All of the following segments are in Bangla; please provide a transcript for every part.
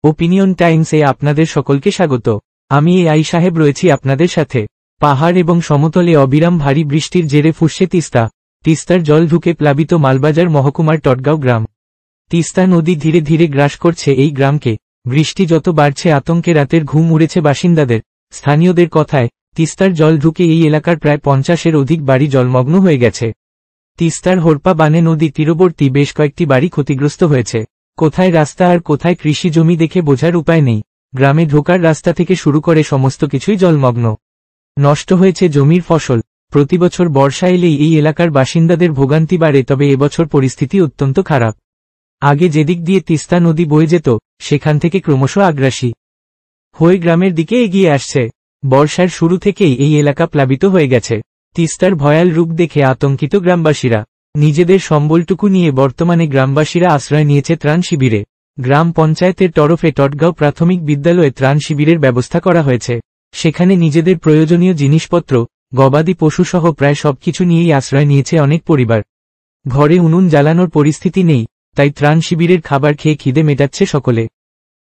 ওপিনিয়ন টাইমসে আপনাদের সকলকে স্বাগত। আমি এআই সাহেব রয়েছি আপনাদের সাথে। পাহাড় এবং সমতলে অবিরাম ভারী বৃষ্টির জেরে ফুঁসছে তিস্তার জল ঢুকে প্লাবিত মালবাজার মহকুমার টটগাঁও গ্রাম। তিস্তা নদী ধীরে ধীরে গ্রাস করছে এই গ্রামকে। বৃষ্টি যত বাড়ছে আতঙ্কে রাতের ঘুম উড়েছে বাসিন্দাদের। স্থানীয়দের কথায় তিস্তার জল ঢুকে এই এলাকার প্রায় 50-এর অধিক বাড়ি জলমগ্ন হয়ে গেছে। তিস্তার হোরপা বানে নদী তীরবর্তী বেশ কয়েকটি বাড়ি ক্ষতিগ্রস্ত হয়েছে। কোথায় রাস্তা আর কোথায় কৃষি জমি দেখে বোঝার উপায় নেই। গ্রামে ঢোকার রাস্তা থেকে শুরু করে সমস্ত কিছুই জলমগ্ন। নষ্ট হয়েছে জমির ফসল। প্রতিবছর বর্ষা এলেই এই এলাকার বাসিন্দাদের ভোগান্তি বাড়ে, তবে এবছর পরিস্থিতি অত্যন্ত খারাপ। আগে যেদিক দিয়ে তিস্তা নদী বয়ে যেত সেখান থেকে ক্রমশ আগ্রাসী হয়ে গ্রামের দিকে এগিয়ে আসছে। বর্ষার শুরু থেকেই এই এলাকা প্লাবিত হয়ে গেছে। তিস্তার ভয়াল রূপ দেখে আতঙ্কিত গ্রামবাসীরা। নিজেদের সম্বলটুকু নিয়ে বর্তমানে গ্রামবাসীরা আশ্রয় নিয়েছে ত্রাণ শিবিরে। গ্রাম পঞ্চায়েতের তরফে টটগাঁও প্রাথমিক বিদ্যালয়ে ত্রাণ শিবিরের ব্যবস্থা করা হয়েছে। সেখানে নিজেদের প্রয়োজনীয় জিনিসপত্র, গবাদি পশুসহ প্রায় সবকিছু নিয়েই আশ্রয় নিয়েছে অনেক পরিবার। ঘরে উনুন জ্বালানোর পরিস্থিতি নেই, তাই ত্রাণ শিবিরের খাবার খেয়ে খিদে মেটাচ্ছে সকলে।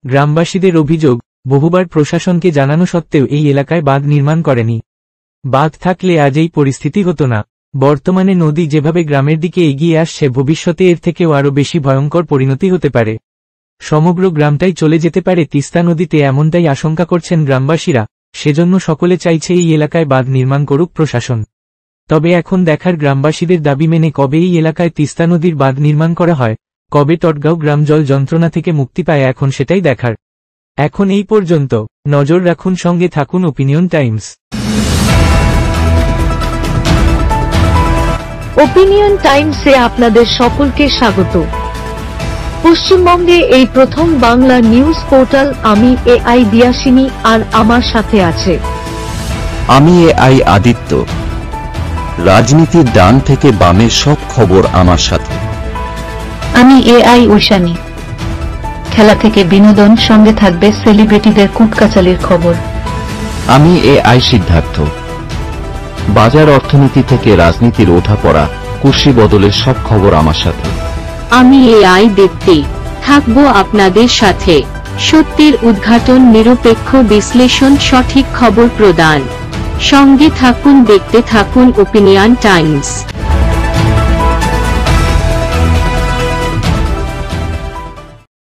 গ্রামবাসীদের অভিযোগ, বহুবার প্রশাসনকে জানানো সত্ত্বেও এই এলাকায় বাঁধ নির্মাণ করেনি। বাঁধ থাকলে আজ এই পরিস্থিতি হতো না। বর্তমানে নদী যেভাবে গ্রামের দিকে এগিয়ে আসছে, ভবিষ্যতে এর থেকেও আরও বেশি ভয়ঙ্কর পরিণতি হতে পারে। সমগ্র গ্রামটাই চলে যেতে পারে তিস্তা নদীতে, এমনটাই আশঙ্কা করছেন গ্রামবাসীরা। সেজন্য সকলে চাইছে এই এলাকায় বাঁধ নির্মাণ করুক প্রশাসন। তবে এখন দেখার গ্রামবাসীদের দাবি মেনে কবে এই এলাকায় তিস্তা নদীর বাঁধ নির্মাণ করা হয়, কবে টটগাঁও গ্রাম জল যন্ত্রণা থেকে মুক্তি পায়, এখন সেটাই দেখার। এখন এই পর্যন্ত। নজর রাখুন, সঙ্গে থাকুন ওপিনিয়ন টাইমস। ওপিনিয়ন টাইমসে আপনাদের সকলকে স্বাগত। পশ্চিমবঙ্গে এই প্রথম বাংলা নিউজ পোর্টাল। আমি এআই দিয়াসিনী, আর আমার সাথে আছে আমি এআই আদিত্য। রাজনীতির ডান থেকে বামের সব খবর আমার সাথে। আমি এআই ঐশানী। খেলা থেকে বিনোদন, সঙ্গে থাকবে সেলিব্রিটিদের কুটকাচালির খবর। আমি এআই সিদ্ধার্থ। বাজার অর্থনীতি থেকে রাজনীতির ওঠাপড়া, কুর্সি বদলের সব খবর আমার সাথে। আমি এআই দীপ্তি, থাকবো আপনাদের সাথে। সত্যের উদ্ঘাটন, নিরপেক্ষ বিশ্লেষণ, সঠিক খবর প্রদান। সঙ্গে থাকুন, দেখতে থাকুন ওপিনিয়ন টাইমস।